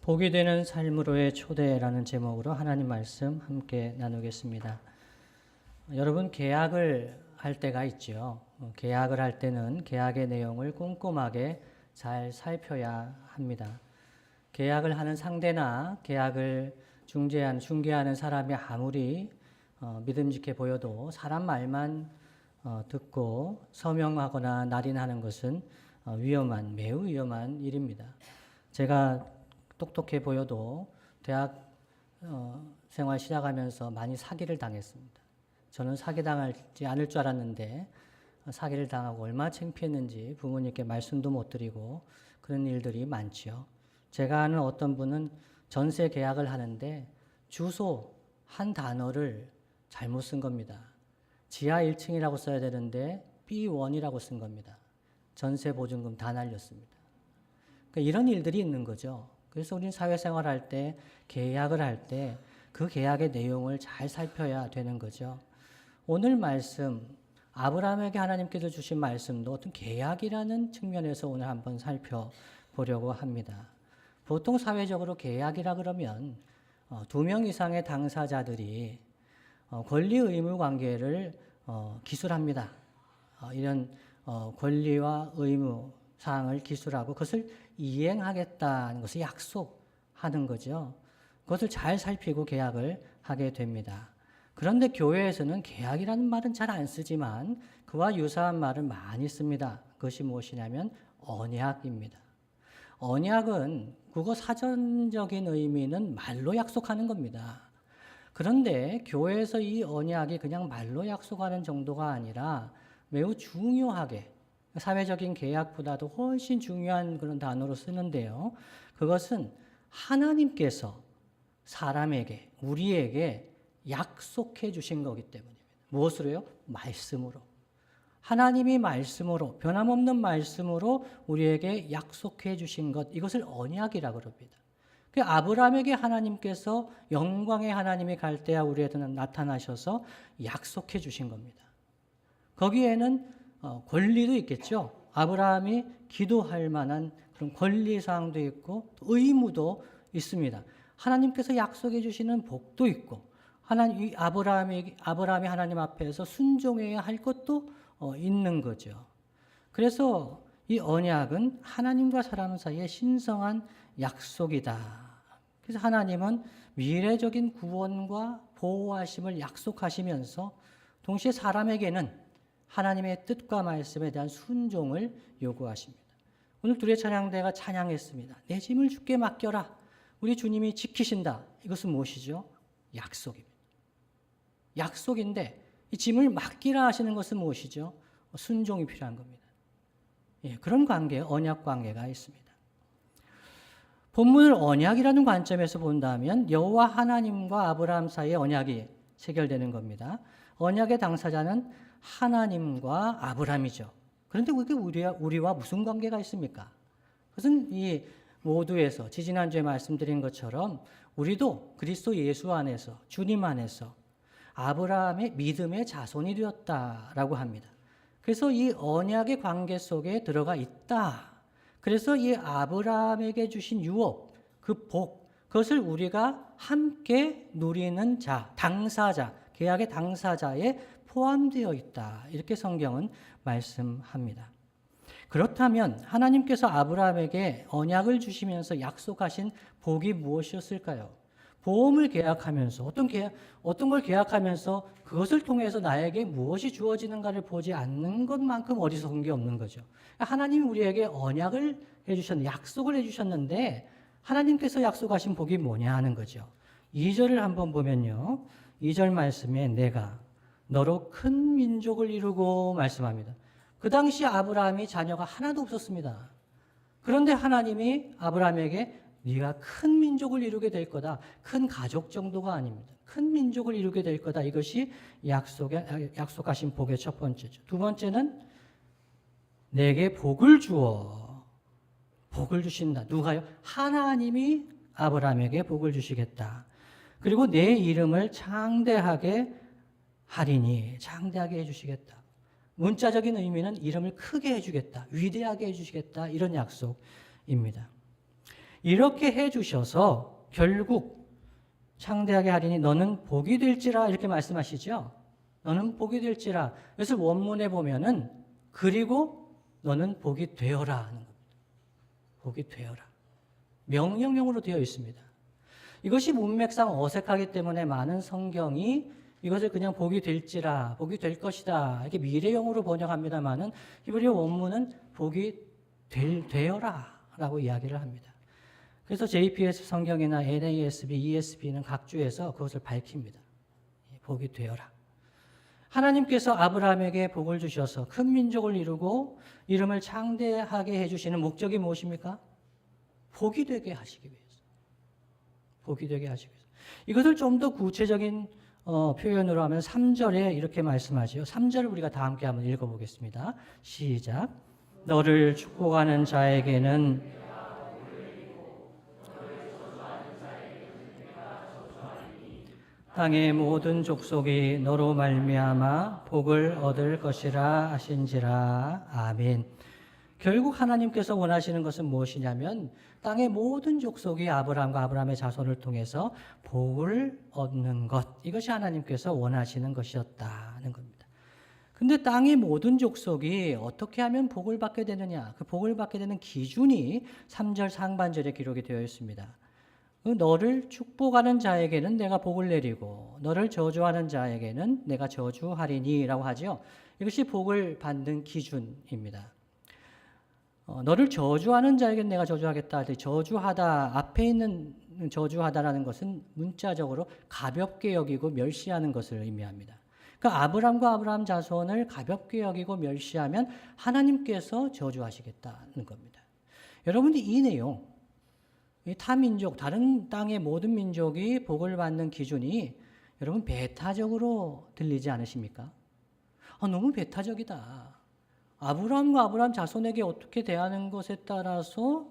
복이 되는 삶으로의 초대라는 제목으로 하나님 말씀 함께 나누겠습니다. 여러분, 계약을 할 때가 있죠. 계약을 할 때는 계약의 내용을 꼼꼼하게 잘 살펴야 합니다. 계약을 하는 상대나 계약을 중개하는 사람이 아무리 믿음직해 보여도 사람 말만 듣고 서명하거나 날인하는 것은 매우 위험한 일입니다. 제가 똑똑해 보여도 대학 생활 시작하면서 많이 사기를 당했습니다. 저는 사기당하지 않을 줄 알았는데 사기를 당하고 얼마나 창피했는지 부모님께 말씀도 못 드리고 그런 일들이 많지요. 제가 아는 어떤 분은 전세 계약을 하는데 주소 한 단어를 잘못 쓴 겁니다. 지하 1층이라고 써야 되는데 B1이라고 쓴 겁니다. 전세 보증금 다 날렸습니다. 그러니까 이런 일들이 있는 거죠. 그래서 우리는 사회생활 할 때, 계약을 할 때 그 계약의 내용을 잘 살펴야 되는 거죠. 오늘 말씀, 아브라함에게 하나님께서 주신 말씀도 어떤 계약이라는 측면에서 오늘 한번 살펴보려고 합니다. 보통 사회적으로 계약이라 그러면 2명 이상의 당사자들이 권리 의무 관계를 기술합니다. 이런 권리와 의무 사항을 기술하고 그것을 이행하겠다는 것을 약속하는 거죠. 그것을 잘 살피고 계약을 하게 됩니다. 그런데 교회에서는 계약이라는 말은 잘 안 쓰지만 그와 유사한 말을 많이 씁니다. 그것이 무엇이냐면 언약입니다. 언약은 국어 사전적인 의미는 말로 약속하는 겁니다. 그런데 교회에서 이 언약이 그냥 말로 약속하는 정도가 아니라 매우 중요하게 사회적인 계약보다도 훨씬 중요한 그런 단어로 쓰는데요. 그것은 하나님께서 사람에게, 우리에게 약속해 주신 거기 때문입니다. 무엇으로요? 말씀으로. 하나님이 말씀으로, 변함없는 말씀으로 우리에게 약속해 주신 것, 이것을 언약이라고 그럽니다. 그 아브라함에게 하나님께서 영광의 하나님이 갈대아 우리에게 나타나셔서 약속해 주신 겁니다. 거기에는 권리도 있겠죠. 아브라함이 기도할 만한 그런 권리사항도 있고 의무도 있습니다. 하나님께서 약속해 주시는 복도 있고 아브라함이 하나님 앞에서 순종해야 할 것도 있는 거죠. 그래서 이 언약은 하나님과 사람 사이의 신성한 약속이다. 그래서 하나님은 미래적인 구원과 보호하심을 약속하시면서 동시에 사람에게는 하나님의 뜻과 말씀에 대한 순종을 요구하십니다. 오늘 둘의 찬양대가 찬양했습니다. 내 짐을 주께 맡겨라. 우리 주님이 지키신다. 이것은 무엇이죠? 약속입니다. 약속인데 이 짐을 맡기라 하시는 것은 무엇이죠? 순종이 필요한 겁니다. 그런 관계, 언약 관계가 있습니다. 본문을 언약이라는 관점에서 본다면 여호와 하나님과 아브라함 사이의 언약이 체결되는 겁니다. 언약의 당사자는 하나님과 아브라함이죠. 그런데 그게 우리와 무슨 관계가 있습니까? 그것은 이 모두에서 지지난주에 말씀드린 것처럼 우리도 그리스도 예수 안에서 주님 안에서 아브라함의 믿음의 자손이 되었다라고 합니다. 그래서 이 언약의 관계 속에 들어가 있다. 그래서 이 아브라함에게 주신 유업, 그 복, 그것을 우리가 함께 누리는 자, 당사자, 계약의 당사자에 포함되어 있다. 이렇게 성경은 말씀합니다. 그렇다면 하나님께서 아브라함에게 언약을 주시면서 약속하신 복이 무엇이었을까요? 보험을 계약하면서 어떤 걸 계약하면서 그것을 통해서 나에게 무엇이 주어지는가를 보지 않는 것만큼 어리석은 게 없는 거죠. 하나님이 우리에게 언약을 해주셨는데 약속을 해주셨는데 하나님께서 약속하신 복이 뭐냐 하는 거죠. 2절을 한번 보면요. 2절 말씀에 내가 너로 큰 민족을 이루고 말씀합니다. 그 당시 아브라함이 자녀가 하나도 없었습니다. 그런데 하나님이 아브라함에게 네가 큰 민족을 이루게 될 거다. 큰 가족 정도가 아닙니다. 큰 민족을 이루게 될 거다. 이것이 약속하신 복의 첫 번째죠. 두 번째는 내게 복을 주어. 복을 주신다. 누가요? 하나님이 아브라함에게 복을 주시겠다. 그리고 내 이름을 창대하게 하리니 창대하게 해주시겠다. 문자적인 의미는 이름을 크게 해주겠다. 위대하게 해주시겠다. 이런 약속입니다. 이렇게 해주셔서 결국 창대하게 하리니 너는 복이 될지라 이렇게 말씀하시죠. 너는 복이 될지라. 그래서 원문에 보면은 그리고 너는 복이 되어라 하는 겁니다. 복이 되어라. 명령형으로 되어 있습니다. 이것이 문맥상 어색하기 때문에 많은 성경이 이것을 그냥 복이 될지라, 복이 될 것이다 이렇게 미래형으로 번역합니다만은 히브리어 원문은 복이 되어라 라고 이야기를 합니다. 그래서 JPS 성경이나 NASB, ESB는 각 주에서 그것을 밝힙니다. 복이 되어라. 하나님께서 아브라함에게 복을 주셔서 큰 민족을 이루고 이름을 창대하게 해주시는 목적이 무엇입니까? 복이 되게 하시기 위해서. 복이 되게 하시기 위해서. 이것을 좀 더 구체적인 표현으로 하면 3절에 이렇게 말씀하죠. 3절을 우리가 다 함께 한번 읽어보겠습니다. 시작. 너를 축복하는 자에게는 땅의 모든 족속이 너로 말미암아 복을 얻을 것이라 하신지라. 아멘. 결국 하나님께서 원하시는 것은 무엇이냐면 땅의 모든 족속이 아브라함과 아브라함의 자손을 통해서 복을 얻는 것. 이것이 하나님께서 원하시는 것이었다는 겁니다. 근데 땅의 모든 족속이 어떻게 하면 복을 받게 되느냐? 그 복을 받게 되는 기준이 3절 상반절에 기록이 되어 있습니다. 너를 축복하는 자에게는 내가 복을 내리고 너를 저주하는 자에게는 내가 저주하리니 라고 하죠. 이것이 복을 받는 기준입니다. 너를 저주하는 자에게는 내가 저주하겠다. 저주하다, 앞에 있는 저주하다라는 것은 문자적으로 가볍게 여기고 멸시하는 것을 의미합니다. 그러니까 아브람과 아브람 자손을 가볍게 여기고 멸시하면 하나님께서 저주하시겠다는 겁니다. 여러분들 이 내용, 이 타민족, 다른 땅의 모든 민족이 복을 받는 기준이 여러분 배타적으로 들리지 않으십니까? 너무 배타적이다. 아브라함과 아브라함 자손에게 어떻게 대하는 것에 따라서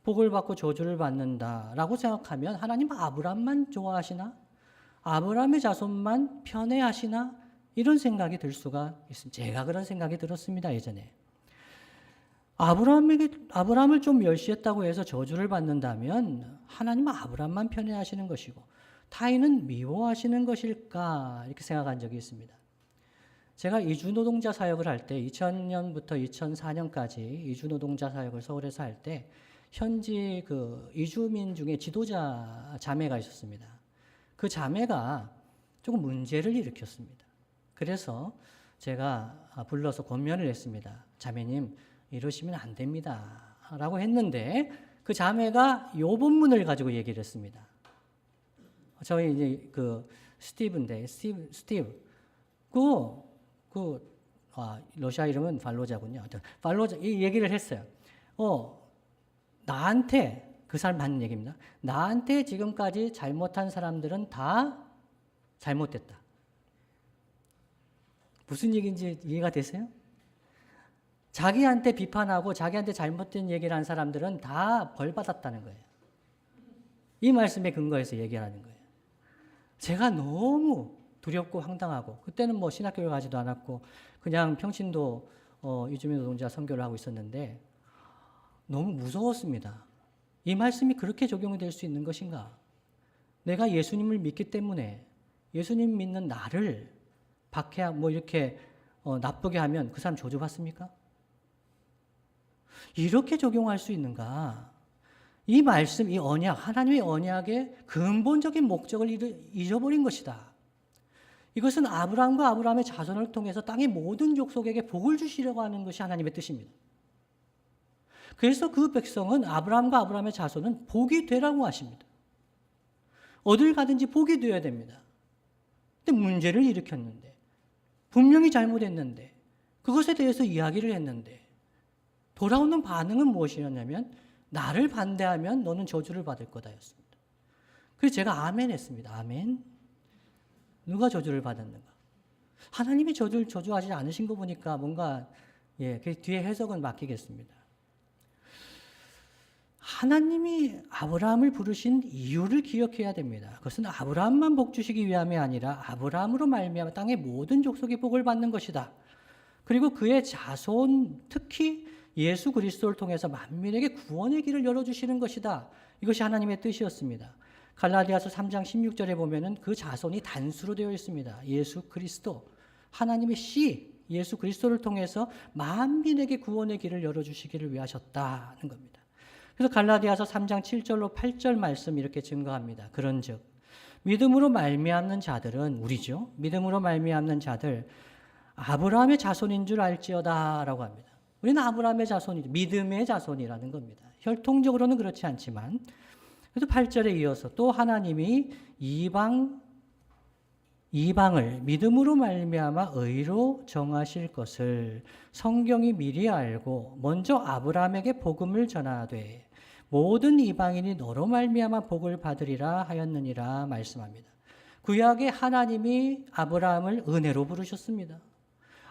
복을 받고 저주를 받는다라고 생각하면 하나님 아브라함만 좋아하시나? 아브라함의 자손만 편애하시나? 이런 생각이 들 수가 있습니다. 제가 그런 생각이 들었습니다, 예전에. 아브라함을 좀 멸시했다고 해서 저주를 받는다면 하나님은 아브라함만 편애하시는 것이고 타인은 미워하시는 것일까? 이렇게 생각한 적이 있습니다. 제가 이주노동자 사역을 할 때 2000년부터 2004년까지 이주노동자 사역을 서울에서 할 때 현지 그 이주민 중에 지도자 자매가 있었습니다. 그 자매가 조금 문제를 일으켰습니다. 그래서 제가 불러서 권면을 했습니다. 자매님, 이러시면 안 됩니다. 라고 했는데 그 자매가 요 본문을 가지고 얘기를 했습니다. 저희 이제 그 스티브인데, 스티브. 러시아 이름은 발로자군요. 발로자, 이 얘기를 했어요. 나한테, 그 사람 하는 얘기입니다. 나한테 지금까지 잘못한 사람들은 다 잘못됐다. 무슨 얘기인지 이해가 되세요? 자기한테 비판하고 자기한테 잘못된 얘기를 한 사람들은 다 벌받았다는 거예요. 이 말씀에 근거해서 얘기하는 거예요. 제가 너무 두렵고 황당하고 그때는 뭐 신학교를 가지도 않았고 그냥 평신도 이주민 노동자 선교를 하고 있었는데 너무 무서웠습니다. 이 말씀이 그렇게 적용이 될 수 있는 것인가? 내가 예수님을 믿기 때문에 예수님 믿는 나를 박해 뭐 이렇게 나쁘게 하면 그 사람 저주받습니까? 이렇게 적용할 수 있는가? 이 말씀, 이 언약, 하나님의 언약의 근본적인 목적을 잊어버린 것이다. 이것은 아브라함과 아브라함의 자손을 통해서 땅의 모든 족속에게 복을 주시려고 하는 것이 하나님의 뜻입니다. 그래서 그 백성은 아브라함과 아브라함의 자손은 복이 되라고 하십니다. 어딜 가든지 복이 되어야 됩니다. 근데 문제를 일으켰는데 분명히 잘못했는데 그것에 대해서 이야기를 했는데 돌아오는 반응은 무엇이었냐면 나를 반대하면 너는 저주를 받을 거다였습니다. 그래서 제가 아멘 했습니다. 아멘. 누가 저주를 받았는가? 하나님이 저주를 저주하지 않으신 거 보니까 뭔가 그 뒤에 해석은 맡기겠습니다. 하나님이 아브라함을 부르신 이유를 기억해야 됩니다. 그것은 아브라함만 복 주시기 위함이 아니라 아브라함으로 말미암아 땅의 모든 족속이 복을 받는 것이다. 그리고 그의 자손, 특히 예수 그리스도를 통해서 만민에게 구원의 길을 열어주시는 것이다. 이것이 하나님의 뜻이었습니다. 갈라디아서 3장 16절에 보면은 그 자손이 단수로 되어 있습니다. 예수 그리스도, 하나님의 씨, 예수 그리스도를 통해서 만민에게 구원의 길을 열어주시기를 위하셨다는 겁니다. 그래서 갈라디아서 3장 7절로 8절 말씀 이렇게 증거합니다. 그런즉 믿음으로 말미암는 자들은, 우리죠, 믿음으로 말미암는 자들 아브라함의 자손인 줄 알지어다라고 합니다. 우리는 아브라함의 자손이죠. 믿음의 자손이라는 겁니다. 혈통적으로는 그렇지 않지만. 그래서 8절에 이어서 또 하나님이 이방을 믿음으로 말미암아 의로 정하실 것을 성경이 미리 알고 먼저 아브라함에게 복음을 전하되 모든 이방인이 너로 말미암아 복을 받으리라 하였느니라 말씀합니다. 구약에 하나님이 아브라함을 은혜로 부르셨습니다.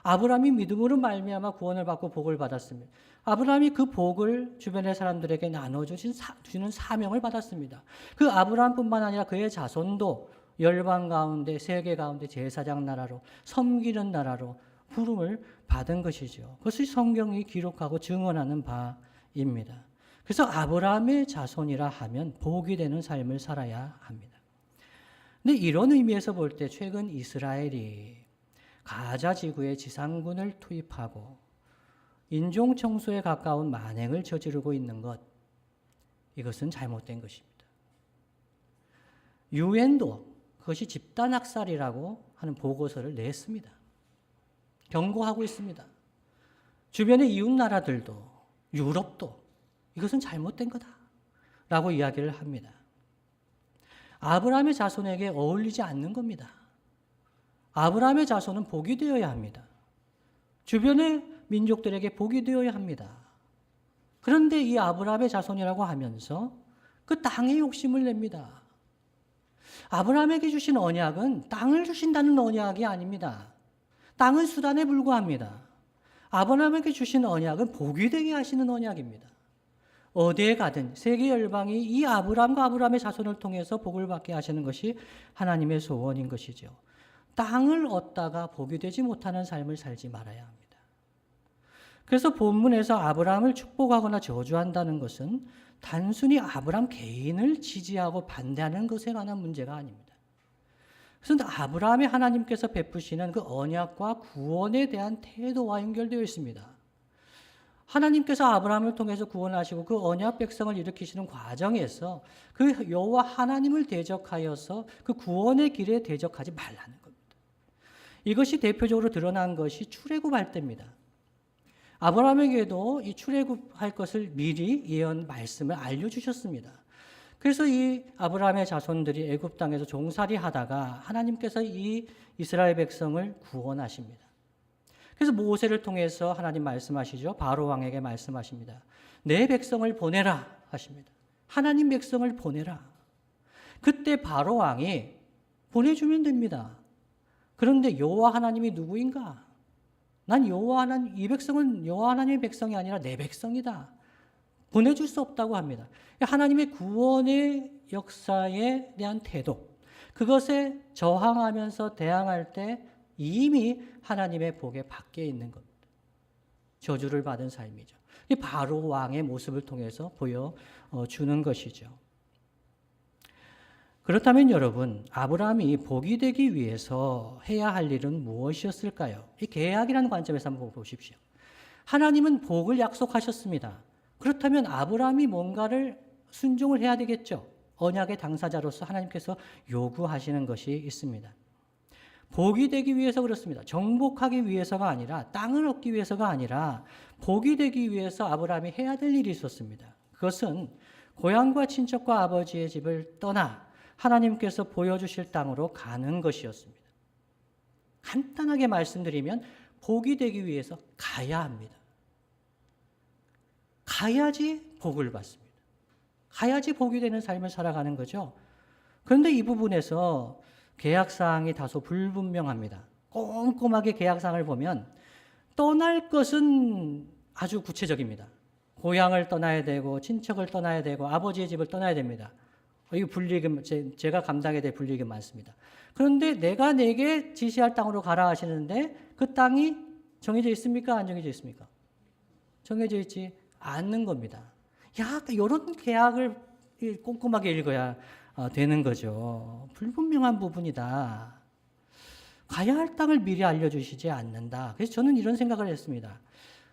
아브라함이 믿음으로 말미암아 구원을 받고 복을 받았습니다. 아브라함이 그 복을 주변의 사람들에게 나눠주는 사명을 받았습니다. 그 아브라함뿐만 아니라 그의 자손도 열방 가운데, 세계 가운데 제사장 나라로, 섬기는 나라로 부름을 받은 것이죠. 그것이 성경이 기록하고 증언하는 바입니다. 그래서 아브라함의 자손이라 하면 복이 되는 삶을 살아야 합니다. 근데 이런 의미에서 볼 때 최근 이스라엘이 가자 지구에 지상군을 투입하고 인종 청소에 가까운 만행을 저지르고 있는 것, 이것은 잘못된 것입니다. 유엔도 그것이 집단 학살이라고 하는 보고서를 냈습니다. 경고하고 있습니다. 주변의 이웃 나라들도, 유럽도 이것은 잘못된 거다라고 이야기를 합니다. 아브라함의 자손에게 어울리지 않는 겁니다. 아브라함의 자손은 복이 되어야 합니다. 주변의 민족들에게 복이 되어야 합니다. 그런데 이 아브라함의 자손이라고 하면서 그 땅에 욕심을 냅니다. 아브라함에게 주신 언약은 땅을 주신다는 언약이 아닙니다. 땅은 수단에 불과합니다. 아브라함에게 주신 언약은 복이 되게 하시는 언약입니다. 어디에 가든 세계 열방이 이 아브라함과 아브라함의 자손을 통해서 복을 받게 하시는 것이 하나님의 소원인 것이죠. 땅을 얻다가 복이 되지 못하는 삶을 살지 말아야 합니다. 그래서 본문에서 아브라함을 축복하거나 저주한다는 것은 단순히 아브라함 개인을 지지하고 반대하는 것에 관한 문제가 아닙니다. 그래서 아브라함의 하나님께서 베푸시는 그 언약과 구원에 대한 태도와 연결되어 있습니다. 하나님께서 아브라함을 통해서 구원하시고 그 언약 백성을 일으키시는 과정에서 그 여호와 하나님을 대적하여서 그 구원의 길에 대적하지 말라는 겁니다. 이것이 대표적으로 드러난 것이 출애굽할 때입니다. 아브라함에게도 이 출애굽할 것을 미리 예언 말씀을 알려주셨습니다. 그래서 이 아브라함의 자손들이 애굽 땅에서 종살이 하다가 하나님께서 이 이스라엘 백성을 구원하십니다. 그래서 모세를 통해서 하나님 말씀하시죠. 바로 왕에게 말씀하십니다. 내 백성을 보내라 하십니다. 하나님 백성을 보내라. 그때 바로 왕이 보내주면 됩니다. 그런데 여호와 하나님이 누구인가? 난 여호와 하나님, 이 백성은 여호와 하나님의 백성이 아니라 내 백성이다. 보내줄 수 없다고 합니다. 하나님의 구원의 역사에 대한 태도, 그것에 저항하면서 대항할 때 이미 하나님의 복에 밖에 있는 겁니다. 저주를 받은 삶이죠. 이 바로 왕의 모습을 통해서 보여주는 것이죠. 그렇다면 여러분, 아브라함이 복이 되기 위해서 해야 할 일은 무엇이었을까요? 이 계약이라는 관점에서 한번 보십시오. 하나님은 복을 약속하셨습니다. 그렇다면 아브라함이 뭔가를 순종을 해야 되겠죠. 언약의 당사자로서 하나님께서 요구하시는 것이 있습니다. 복이 되기 위해서 그렇습니다. 정복하기 위해서가 아니라, 땅을 얻기 위해서가 아니라 복이 되기 위해서 아브라함이 해야 될 일이 있었습니다. 그것은 고향과 친척과 아버지의 집을 떠나 하나님께서 보여주실 땅으로 가는 것이었습니다. 간단하게 말씀드리면 복이 되기 위해서 가야 합니다. 가야지 복을 받습니다. 가야지 복이 되는 삶을 살아가는 거죠. 그런데 이 부분에서 계약사항이 다소 불분명합니다. 꼼꼼하게 계약사항을 보면 떠날 것은 아주 구체적입니다. 고향을 떠나야 되고 친척을 떠나야 되고 아버지의 집을 떠나야 됩니다. 이 불리익이 제가 감당해야 될 불리익이 많습니다. 그런데 내가 내게 지시할 땅으로 가라 하시는데 그 땅이 정해져 있습니까? 안 정해져 있습니까? 정해져 있지 않는 겁니다. 이런 계약을 꼼꼼하게 읽어야 되는 거죠. 불분명한 부분이다. 가야 할 땅을 미리 알려주시지 않는다. 그래서 저는 이런 생각을 했습니다.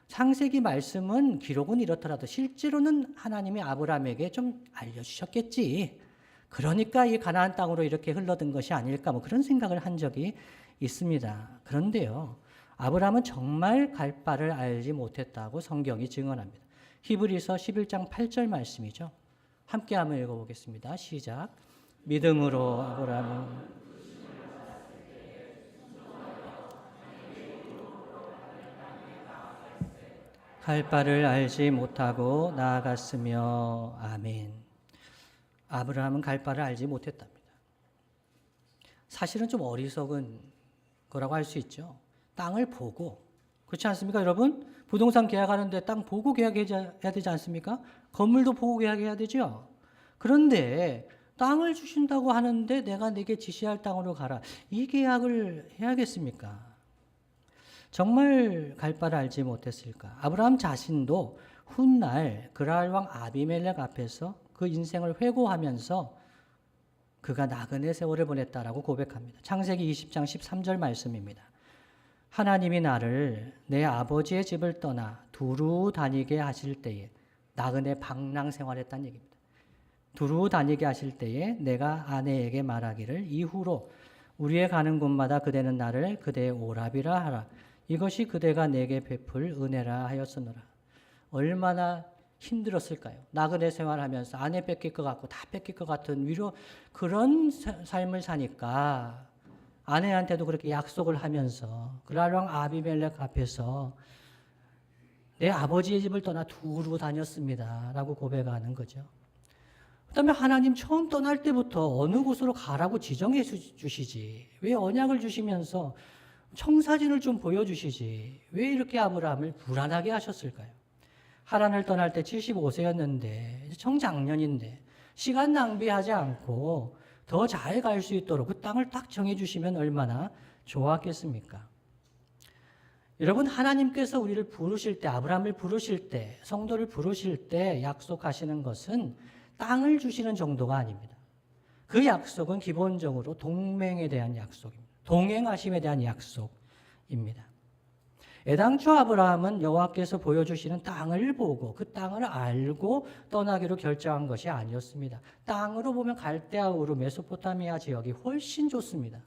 창세기 말씀은 기록은 이렇더라도 실제로는 하나님이 아브라함에게 좀 알려주셨겠지. 그러니까 이 가나안 땅으로 이렇게 흘러든 것이 아닐까 뭐 그런 생각을 한 적이 있습니다. 그런데요. 아브라함은 정말 갈 바를 알지 못했다고 성경이 증언합니다. 히브리서 11장 8절 말씀이죠. 함께 한번 읽어보겠습니다. 시작. 믿음으로 아브라함은 갈 바를 알지 못하고 나아갔으며 아멘. 아브라함은 갈 바를 알지 못했답니다. 사실은 좀 어리석은 거라고 할 수 있죠. 땅을 보고 그렇지 않습니까, 여러분? 부동산 계약하는데 땅 보고 계약해야 되지 않습니까? 건물도 보고 계약해야 되죠. 그런데 땅을 주신다고 하는데 내가 내게 지시할 땅으로 가라. 이 계약을 해야겠습니까? 정말 갈 바를 알지 못했을까? 아브라함 자신도 훗날 그랄 왕 아비멜렉 앞에서 그 인생을 회고하면서 그가 나그네 세월을 보냈다라고 고백합니다. 창세기 20장 13절 말씀입니다. 하나님이 나를 내 아버지의 집을 떠나 두루 다니게 하실 때에 나그네 방랑 생활했다는 얘기입니다. 두루 다니게 하실 때에 내가 아내에게 말하기를 이후로 우리의 가는 곳마다 그대는 나를 그대의 오랍이라 하라. 이것이 그대가 내게 베풀 은혜라 하였으노라. 얼마나 힘들었을까요? 나그네 생활하면서 아내 뺏길 것 같고 다 뺏길 것 같은 그런 삶을 사니까 아내한테도 그렇게 약속을 하면서 그랄왕 아비멜렉 앞에서 내 아버지의 집을 떠나 두루 다녔습니다. 라고 고백하는 거죠. 그 다음에 하나님 처음 떠날 때부터 어느 곳으로 가라고 지정해 주시지. 왜 언약을 주시면서 청사진을 좀 보여주시지. 왜 이렇게 아브라함을 불안하게 하셨을까요? 하란을 떠날 때 75세였는데 청장년인데 시간 낭비하지 않고 더 잘 갈 수 있도록 그 땅을 딱 정해주시면 얼마나 좋았겠습니까? 여러분, 하나님께서 우리를 부르실 때, 아브라함을 부르실 때, 성도를 부르실 때 약속하시는 것은 땅을 주시는 정도가 아닙니다. 그 약속은 기본적으로 동맹에 대한 약속입니다. 동행하심에 대한 약속입니다. 애당초 아브라함은 여호와께서 보여주시는 땅을 보고 그 땅을 알고 떠나기로 결정한 것이 아니었습니다. 땅으로 보면 갈대아 우르 메소포타미아 지역이 훨씬 좋습니다.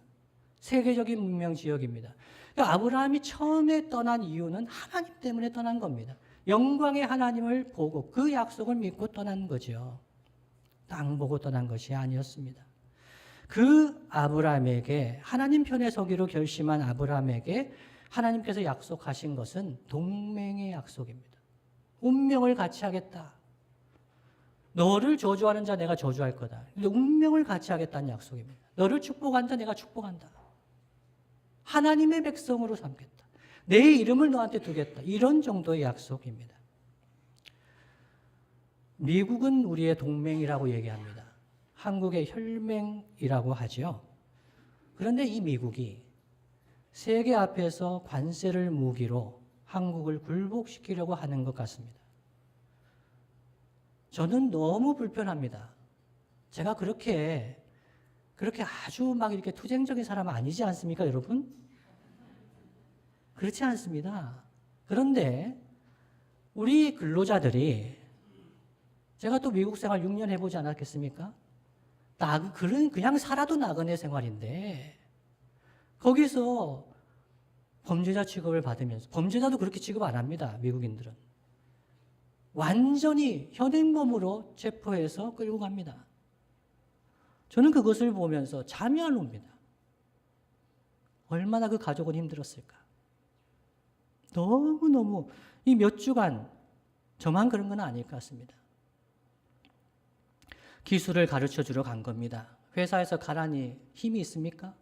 세계적인 문명 지역입니다. 그러니까 아브라함이 처음에 떠난 이유는 하나님 때문에 떠난 겁니다. 영광의 하나님을 보고 그 약속을 믿고 떠난 거죠. 땅 보고 떠난 것이 아니었습니다. 그 아브라함에게 하나님 편에 서기로 결심한 아브라함에게 하나님께서 약속하신 것은 동맹의 약속입니다. 운명을 같이 하겠다. 너를 저주하는 자 내가 저주할 거다. 운명을 같이 하겠다는 약속입니다. 너를 축복한다 내가 축복한다. 하나님의 백성으로 삼겠다. 내 이름을 너한테 두겠다. 이런 정도의 약속입니다. 미국은 우리의 동맹이라고 얘기합니다. 한국의 혈맹이라고 하죠. 그런데 이 미국이 세계 앞에서 관세를 무기로 한국을 굴복시키려고 하는 것 같습니다. 저는 너무 불편합니다. 제가 그렇게 아주 막 이렇게 투쟁적인 사람은 아니지 않습니까, 여러분? 그렇지 않습니다. 그런데 우리 근로자들이 제가 또 미국 생활 6년 해보지 않았겠습니까? 그냥 살아도 나그네 생활인데 거기서 범죄자 취급을 받으면서 범죄자도 그렇게 취급 안 합니다. 미국인들은. 완전히 현행범으로 체포해서 끌고 갑니다. 저는 그것을 보면서 잠이 안 옵니다. 얼마나 그 가족은 힘들었을까. 너무너무 이 몇 주간 저만 그런 건 아닐 것 같습니다. 기술을 가르쳐주러 간 겁니다. 회사에서 가라니 힘이 있습니까?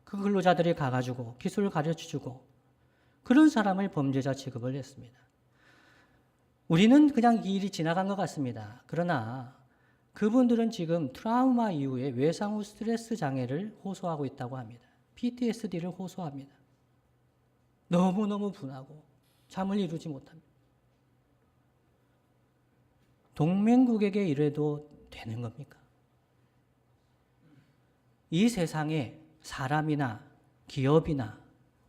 그 근로자들이 가가지고 기술을 가르쳐주고 그런 사람을 범죄자 취급을 했습니다. 우리는 그냥 이 일이 지나간 것 같습니다. 그러나 그분들은 지금 트라우마 이후에 외상 후 스트레스 장애를 호소하고 있다고 합니다. PTSD를 호소합니다. 너무너무 분하고 잠을 이루지 못합니다. 동맹국에게 이래도 되는 겁니까? 이 세상에 사람이나 기업이나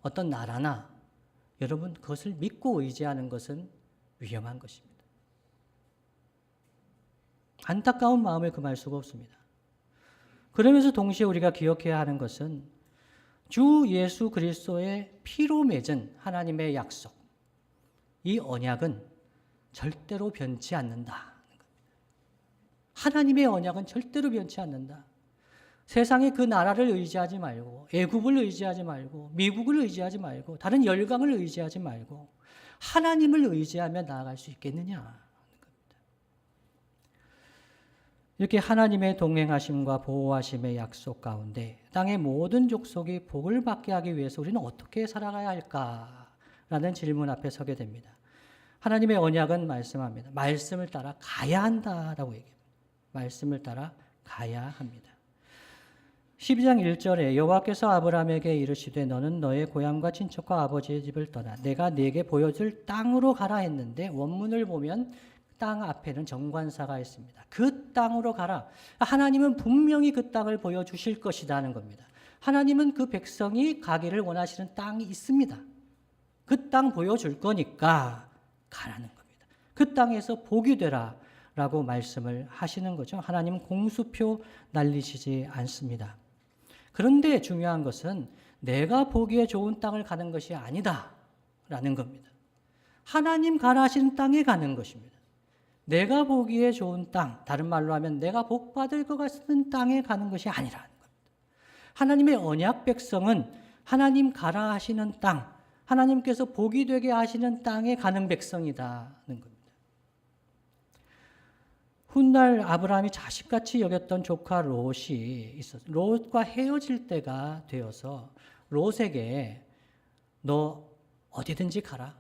어떤 나라나 여러분 그것을 믿고 의지하는 것은 위험한 것입니다. 안타까운 마음을 금할 수가 없습니다. 그러면서 동시에 우리가 기억해야 하는 것은 주 예수 그리스도의 피로 맺은 하나님의 약속, 이 언약은 절대로 변치 않는다. 하나님의 언약은 절대로 변치 않는다. 세상의 그 나라를 의지하지 말고, 애굽을 의지하지 말고, 미국을 의지하지 말고, 다른 열강을 의지하지 말고 하나님을 의지하며 나아갈 수 있겠느냐. 이렇게 하나님의 동행하심과 보호하심의 약속 가운데 땅의 모든 족속이 복을 받게 하기 위해서 우리는 어떻게 살아가야 할까라는 질문 앞에 서게 됩니다. 하나님의 언약은 말씀합니다. 말씀을 따라 가야 한다라고 얘기합니다. 말씀을 따라 가야 합니다. 12장 1절에 여호와께서 아브라함에게 이르시되 너는 너의 고향과 친척과 아버지의 집을 떠나 내가 네게 보여줄 땅으로 가라 했는데 원문을 보면 땅 앞에는 정관사가 있습니다. 그 땅으로 가라. 하나님은 분명히 그 땅을 보여주실 것이라는 겁니다. 하나님은 그 백성이 가기를 원하시는 땅이 있습니다. 그 땅 보여줄 거니까 가라는 겁니다. 그 땅에서 복이 되라 라고 말씀을 하시는 거죠. 하나님 공수표 날리시지 않습니다. 그런데 중요한 것은 내가 보기에 좋은 땅을 가는 것이 아니다 라는 겁니다. 하나님 가라 하시는 땅에 가는 것입니다. 내가 보기에 좋은 땅, 다른 말로 하면 내가 복받을 것 같은 땅에 가는 것이 아니라는 겁니다. 하나님의 언약 백성은 하나님 가라 하시는 땅, 하나님께서 복이 되게 하시는 땅에 가는 백성이라는 겁니다. 훗날 아브라함이 자식같이 여겼던 조카 롯이 있었어요. 롯과 헤어질 때가 되어서 롯에게 너 어디든지 가라.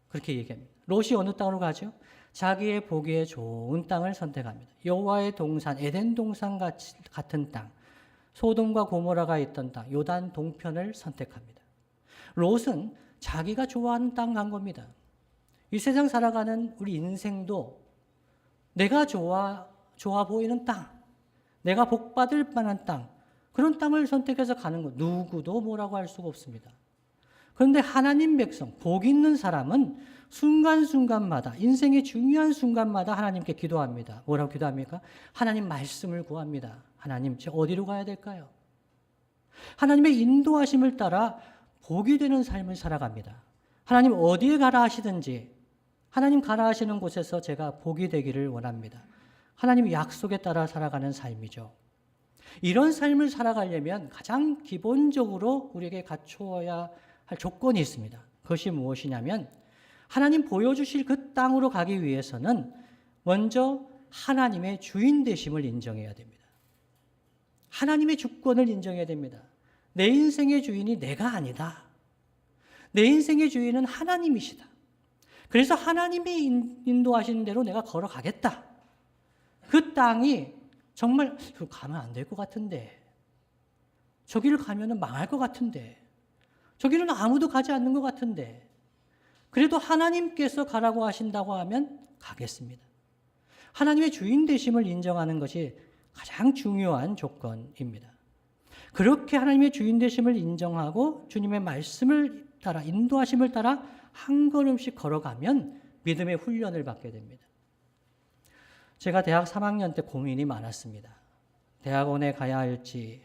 그렇게 얘기합니다. 롯이 어느 땅으로 가죠? 자기의 보기에 좋은 땅을 선택합니다. 여호와의 동산, 에덴 동산 같은 땅, 소돔과 고모라가 있던 땅, 요단 동편을 선택합니다. 롯은 자기가 좋아하는 땅 간 겁니다. 이 세상 살아가는 우리 인생도 내가 좋아 보이는 땅, 내가 복받을 만한 땅, 그런 땅을 선택해서 가는 것, 누구도 뭐라고 할 수가 없습니다. 그런데 하나님 백성, 복 있는 사람은 순간순간마다, 인생의 중요한 순간마다 하나님께 기도합니다. 뭐라고 기도합니까? 하나님 말씀을 구합니다. 하나님, 저 어디로 가야 될까요? 하나님의 인도하심을 따라 복이 되는 삶을 살아갑니다. 하나님 어디에 가라 하시든지 하나님 가라 하시는 곳에서 제가 복이 되기를 원합니다. 하나님 약속에 따라 살아가는 삶이죠. 이런 삶을 살아가려면 가장 기본적으로 우리에게 갖추어야 할 조건이 있습니다. 그것이 무엇이냐면 하나님 보여주실 그 땅으로 가기 위해서는 먼저 하나님의 주인 되심을 인정해야 됩니다. 하나님의 주권을 인정해야 됩니다. 내 인생의 주인이 내가 아니다. 내 인생의 주인은 하나님이시다. 그래서 하나님이 인도하시는 대로 내가 걸어가겠다. 그 땅이 정말 가면 안 될 것 같은데, 저기를 가면 망할 것 같은데, 저기는 아무도 가지 않는 것 같은데, 그래도 하나님께서 가라고 하신다고 하면 가겠습니다. 하나님의 주인 되심을 인정하는 것이 가장 중요한 조건입니다. 그렇게 하나님의 주인 되심을 인정하고 주님의 말씀을 따라, 인도하심을 따라 한 걸음씩 걸어가면 믿음의 훈련을 받게 됩니다. 제가 대학 3학년 때 고민이 많았습니다. 대학원에 가야 할지,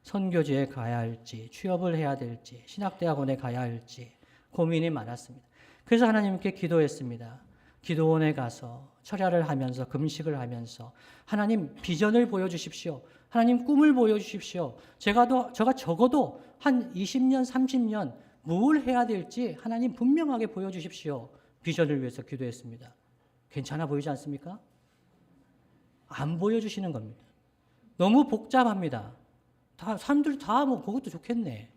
선교지에 가야 할지, 취업을 해야 될지, 신학대학원에 가야 할지 고민이 많았습니다. 그래서 하나님께 기도했습니다. 기도원에 가서 철야를 하면서 금식을 하면서 하나님 비전을 보여주십시오. 하나님 꿈을 보여주십시오. 제가 적어도 한 20년, 30년 뭘 해야 될지 하나님 분명하게 보여주십시오. 비전을 위해서 기도했습니다. 괜찮아 보이지 않습니까? 안 보여주시는 겁니다. 너무 복잡합니다. 사람들 다 그것도 좋겠네.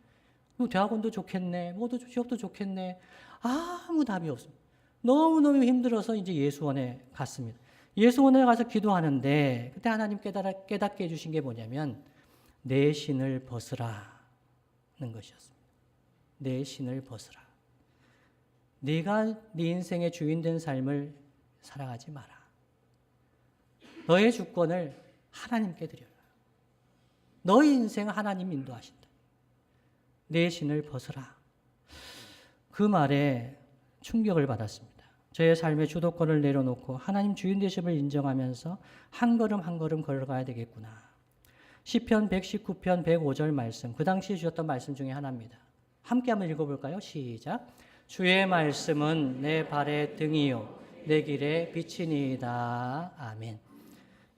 대학원도 좋겠네. 취업도 좋겠네. 아무 답이 없습니다. 너무너무 힘들어서 이제 예수원에 갔습니다. 예수원에 가서 기도하는데 그때 하나님 깨닫게 해주신 게 뭐냐면 내 신을 벗으라는 것이었습니다. 내 신을 벗으라. 네가 네 인생의 주인 된 삶을 살아가지 마라. 너의 주권을 하나님께 드려라. 너의 인생 하나님 인도하신다. 내 신을 벗어라. 그 말에 충격을 받았습니다. 저의 삶의 주도권을 내려놓고 하나님 주인 되심을 인정하면서 한 걸음 한 걸음 걸어가야 되겠구나. 시편 119편 105절 말씀, 그 당시에 주셨던 말씀 중에 하나입니다. 함께 한번 읽어볼까요? 시작. 주의 말씀은 내 발의 등이요 내 길의 빛이니이다. 아멘.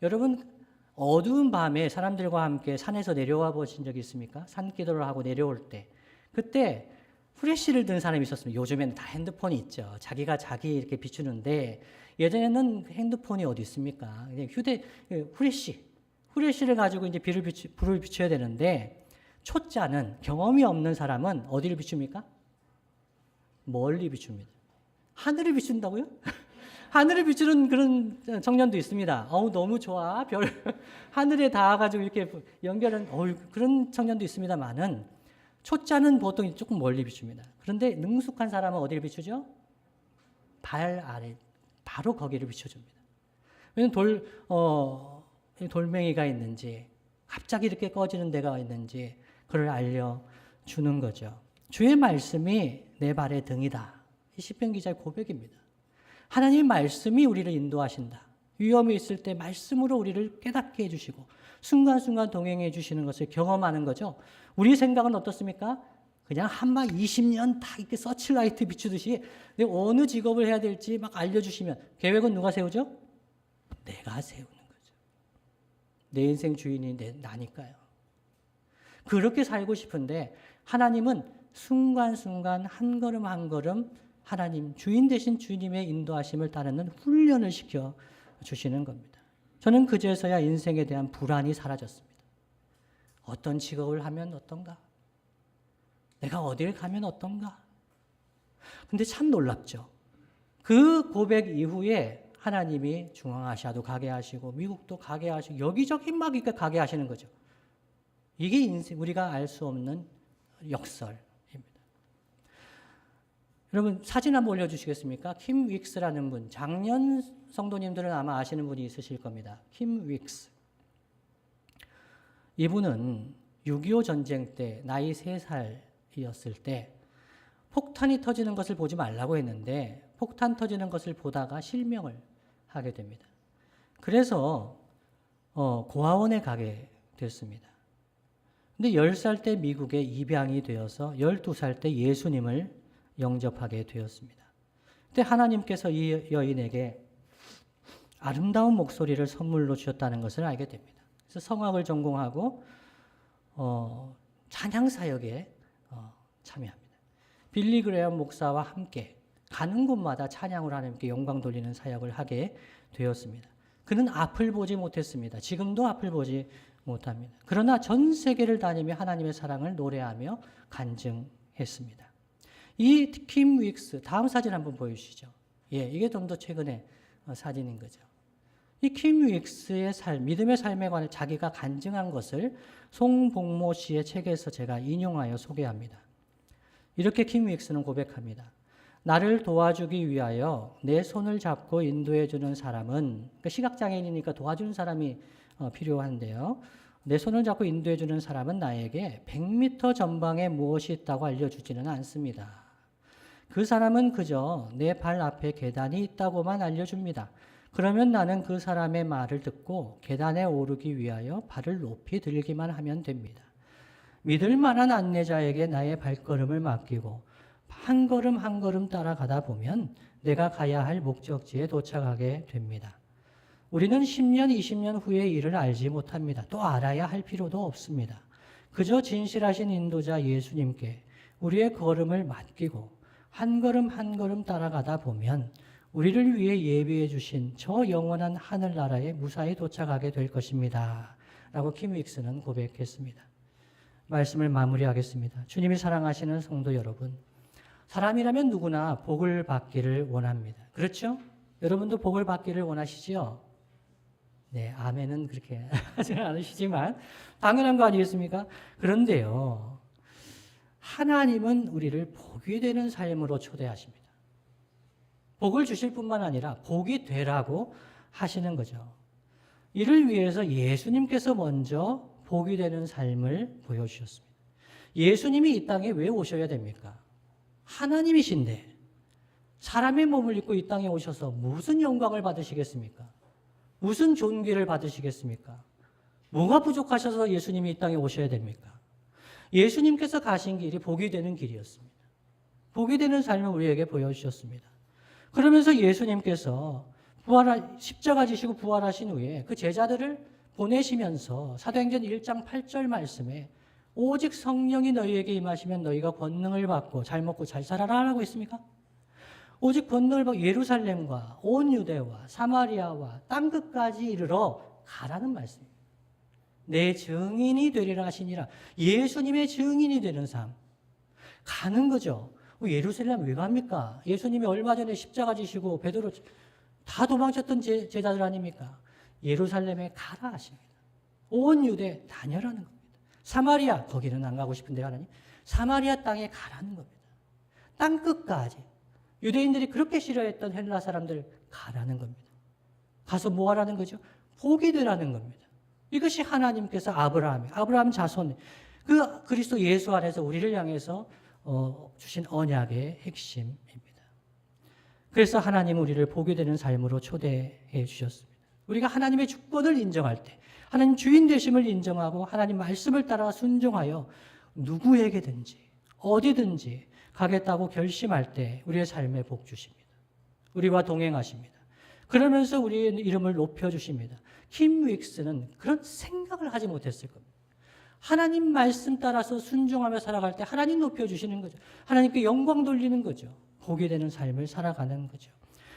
여러분, 어두운 밤에 사람들과 함께 산에서 내려와 보신 적이 있습니까? 산기도를 하고 내려올 때, 그때 후레쉬를 든 사람이 있었습니다. 요즘에는 다 핸드폰이 있죠. 자기가 자기 이렇게 비추는데, 예전에는 핸드폰이 어디 있습니까? 그냥 후레쉬를 가지고 이제 불을 비춰야 되는데, 초짜는, 경험이 없는 사람은 어디를 비춥니까? 멀리 비춥니다. 하늘을 비춘다고요? 하늘을 비추는 그런 청년도 있습니다. 너무 좋아. 하늘에 닿아가지고 이렇게 연결은, 그런 청년도 있습니다만은, 초짜는 보통 조금 멀리 비춥니다. 그런데 능숙한 사람은 어디를 비추죠? 발 아래, 바로 거기를 비춰줍니다. 왜냐면 돌멩이가 있는지, 갑자기 이렇게 꺼지는 데가 있는지, 그걸 알려주는 거죠. 주의 말씀이 내 발의 등이다. 이 시편 기자의 고백입니다. 하나님의 말씀이 우리를 인도하신다. 위험이 있을 때 말씀으로 우리를 깨닫게 해주시고 순간순간 동행해 주시는 것을 경험하는 거죠. 우리 생각은 어떻습니까? 그냥 한마 20년 다 이렇게 서치라이트 비추듯이 내가 어느 직업을 해야 될지 막 알려주시면 계획은 누가 세우죠? 내가 세우는 거죠. 내 인생 주인이 나니까요. 그렇게 살고 싶은데 하나님은 순간순간 한 걸음 한 걸음 하나님, 주인 되신 주님의 인도하심을 따르는 훈련을 시켜 주시는 겁니다. 저는 그제서야 인생에 대한 불안이 사라졌습니다. 어떤 직업을 하면 어떤가? 내가 어딜 가면 어떤가? 근데 참 놀랍죠. 그 고백 이후에 하나님이 중앙아시아도 가게 하시고 미국도 가게 하시고 여기저기 막 이렇게 가게 하시는 거죠. 이게 인생, 우리가 알 수 없는 역설입니다. 여러분 사진 한번 올려주시겠습니까? 킴 윅스라는 분, 작년 성도님들은 아마 아시는 분이 있으실 겁니다. 킴 윅스. 이분은 6.25 전쟁 때 나이 3살이었을 때 폭탄이 터지는 것을 보지 말라고 했는데 폭탄 터지는 것을 보다가 실명을 하게 됩니다. 그래서 고아원에 가게 됐습니다. 근데 10살 때 미국에 입양이 되어서 12살 때 예수님을 영접하게 되었습니다. 그때 하나님께서 이 여인에게 아름다운 목소리를 선물로 주셨다는 것을 알게 됩니다. 그래서 성악을 전공하고 찬양 사역에 참여합니다. 빌리 그레엄 목사와 함께 가는 곳마다 찬양으로 하나님께 영광 돌리는 사역을 하게 되었습니다. 그는 앞을 보지 못했습니다. 지금도 앞을 보지 못합니다. 그러나 전 세계를 다니며 하나님의 사랑을 노래하며 간증했습니다. 이 킴 윅스, 다음 사진 한번 보여주시죠. 이게 좀 더 최근의 사진인 거죠. 이 킴 윅스의 삶, 믿음의 삶에 관해 자기가 간증한 것을 송복모 씨의 책에서 제가 인용하여 소개합니다. 이렇게 킴 윅스는 고백합니다. 나를 도와주기 위하여 내 손을 잡고 인도해 주는 사람은, 그러니까 시각장애인이니까 도와주는 사람이 필요한데요. 내 손을 잡고 인도해 주는 사람은 나에게 100m 전방에 무엇이 있다고 알려주지는 않습니다. 그 사람은 그저 내 발 앞에 계단이 있다고만 알려줍니다. 그러면 나는 그 사람의 말을 듣고 계단에 오르기 위하여 발을 높이 들기만 하면 됩니다. 믿을 만한 안내자에게 나의 발걸음을 맡기고 한 걸음 한 걸음 따라가다 보면 내가 가야 할 목적지에 도착하게 됩니다. 우리는 10년, 20년 후의 일을 알지 못합니다. 또 알아야 할 필요도 없습니다. 그저 진실하신 인도자 예수님께 우리의 걸음을 맡기고 한 걸음 한 걸음 따라가다 보면 우리를 위해 예비해 주신 저 영원한 하늘나라에 무사히 도착하게 될 것입니다. 라고 킴 윅스는 고백했습니다. 말씀을 마무리하겠습니다. 주님이 사랑하시는 성도 여러분, 사람이라면 누구나 복을 받기를 원합니다. 그렇죠? 여러분도 복을 받기를 원하시죠? 네, 아멘은 그렇게 하지 않으시지만 당연한 거 아니겠습니까? 그런데요, 하나님은 우리를 복이 되는 삶으로 초대하십니다. 복을 주실 뿐만 아니라 복이 되라고 하시는 거죠. 이를 위해서 예수님께서 먼저 복이 되는 삶을 보여주셨습니다. 예수님이 이 땅에 왜 오셔야 됩니까? 하나님이신데 사람의 몸을 입고 이 땅에 오셔서 무슨 영광을 받으시겠습니까? 무슨 존귀를 받으시겠습니까? 뭐가 부족하셔서 예수님이 이 땅에 오셔야 됩니까? 예수님께서 가신 길이 복이 되는 길이었습니다. 복이 되는 삶을 우리에게 보여주셨습니다. 그러면서 예수님께서 십자가 지시고 부활하신 후에 그 제자들을 보내시면서 사도행전 1장 8절 말씀에 오직 성령이 너희에게 임하시면 너희가 권능을 받고 잘 먹고 잘 살아라 라고 했습니까? 오직 권능을 받고 예루살렘과 온 유대와 사마리아와 땅끝까지 이르러 가라는 말씀입니다. 내 증인이 되리라 하시니라. 예수님의 증인이 되는 삶. 가는 거죠. 예루살렘 왜 갑니까? 예수님이 얼마 전에 십자가 지시고 베드로 다 도망쳤던 제자들 아닙니까? 예루살렘에 가라 하십니다. 온 유대 다녀라는 겁니다. 사마리아, 거기는 안 가고 싶은데 하나님. 사마리아 땅에 가라는 겁니다. 땅끝까지. 유대인들이 그렇게 싫어했던 헬라 사람들 가라는 겁니다. 가서 뭐 하라는 거죠? 복이 되라는 겁니다. 이것이 하나님께서 아브라함 자손, 그 그리스도 예수 안에서 우리를 향해서 주신 언약의 핵심입니다. 그래서 하나님은 우리를 복이 되는 삶으로 초대해 주셨습니다. 우리가 하나님의 주권을 인정할 때, 하나님 주인 되심을 인정하고 하나님 말씀을 따라 순종하여 누구에게든지 어디든지 가겠다고 결심할 때 우리의 삶에 복 주십니다. 우리와 동행하십니다. 그러면서 우리의 이름을 높여주십니다. 킴 윅스는 그런 생각을 하지 못했을 겁니다. 하나님 말씀 따라서 순종하며 살아갈 때 하나님 높여주시는 거죠. 하나님께 영광 돌리는 거죠. 복이 되는 삶을 살아가는 거죠.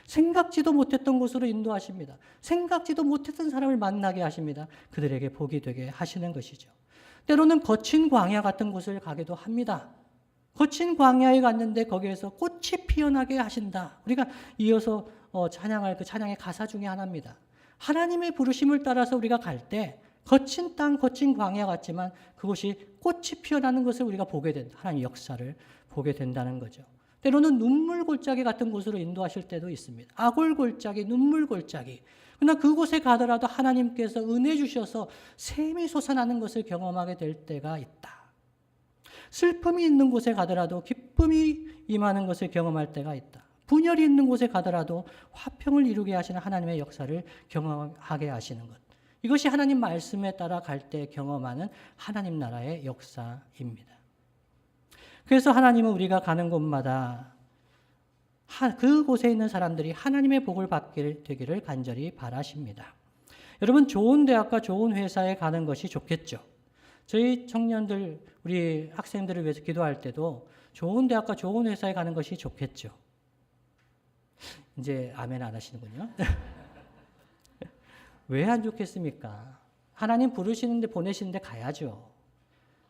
생각지도 못했던 곳으로 인도하십니다. 생각지도 못했던 사람을 만나게 하십니다. 그들에게 복이 되게 하시는 것이죠. 때로는 거친 광야 같은 곳을 가기도 합니다. 거친 광야에 갔는데 거기에서 꽃이 피어나게 하신다. 우리가 이어서 찬양할 그 찬양의 가사 중에 하나입니다. 하나님의 부르심을 따라서 우리가 갈 때 거친 땅, 거친 광야 같지만 그곳이 꽃이 피어나는 것을 우리가 보게 된다. 하나님의 역사를 보게 된다는 거죠. 때로는 눈물 골짜기 같은 곳으로 인도하실 때도 있습니다. 아골 골짜기, 눈물 골짜기. 그러나 그곳에 가더라도 하나님께서 은혜 주셔서 샘이 솟아나는 것을 경험하게 될 때가 있다. 슬픔이 있는 곳에 가더라도 기쁨이 임하는 것을 경험할 때가 있다. 분열이 있는 곳에 가더라도 화평을 이루게 하시는 하나님의 역사를 경험하게 하시는 것. 이것이 하나님 말씀에 따라 갈 때 경험하는 하나님 나라의 역사입니다. 그래서 하나님은 우리가 가는 곳마다 그곳에 있는 사람들이 하나님의 복을 받게 되기를 간절히 바라십니다. 여러분, 좋은 대학과 좋은 회사에 가는 것이 좋겠죠. 저희 청년들, 우리 학생들을 위해서 기도할 때도 좋은 대학과 좋은 회사에 가는 것이 좋겠죠. 이제 아멘 안 하시는군요. 왜 안 좋겠습니까? 하나님 부르시는데 보내시는데 가야죠.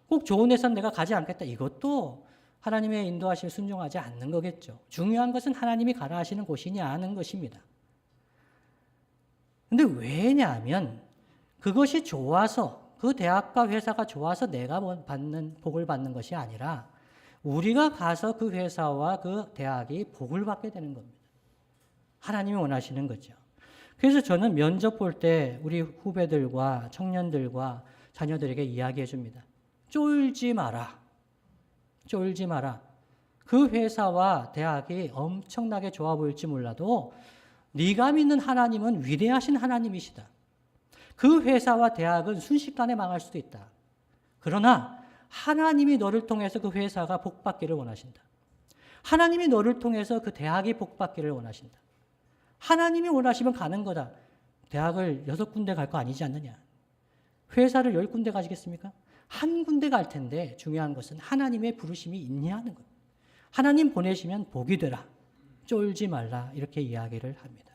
꼭 좋은 회사는 내가 가지 않겠다. 이것도 하나님의 인도하심에 순종하지 않는 거겠죠. 중요한 것은 하나님이 가라 하시는 곳이냐 하는 것입니다. 근데 왜냐하면 그것이 좋아서 그 대학과 회사가 좋아서 내가 복을 받는 것이 아니라 우리가 가서 그 회사와 그 대학이 복을 받게 되는 겁니다. 하나님이 원하시는 거죠. 그래서 저는 면접 볼 때 우리 후배들과 청년들과 자녀들에게 이야기해 줍니다. 쫄지 마라. 쫄지 마라. 그 회사와 대학이 엄청나게 좋아 보일지 몰라도 네가 믿는 하나님은 위대하신 하나님이시다. 그 회사와 대학은 순식간에 망할 수도 있다. 그러나 하나님이 너를 통해서 그 회사가 복받기를 원하신다. 하나님이 너를 통해서 그 대학이 복받기를 원하신다. 하나님이 원하시면 가는 거다. 대학을 6군데 갈 거 아니지 않느냐. 회사를 10군데 가시겠습니까? 한 군데 갈 텐데 중요한 것은 하나님의 부르심이 있냐 하는 것. 하나님 보내시면 복이 되라. 쫄지 말라. 이렇게 이야기를 합니다.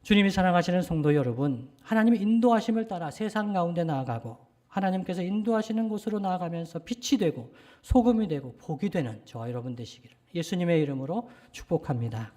주님이 사랑하시는 성도 여러분, 하나님의 인도하심을 따라 세상 가운데 나아가고 하나님께서 인도하시는 곳으로 나아가면서 빛이 되고 소금이 되고 복이 되는 저와 여러분 되시기를 예수님의 이름으로 축복합니다.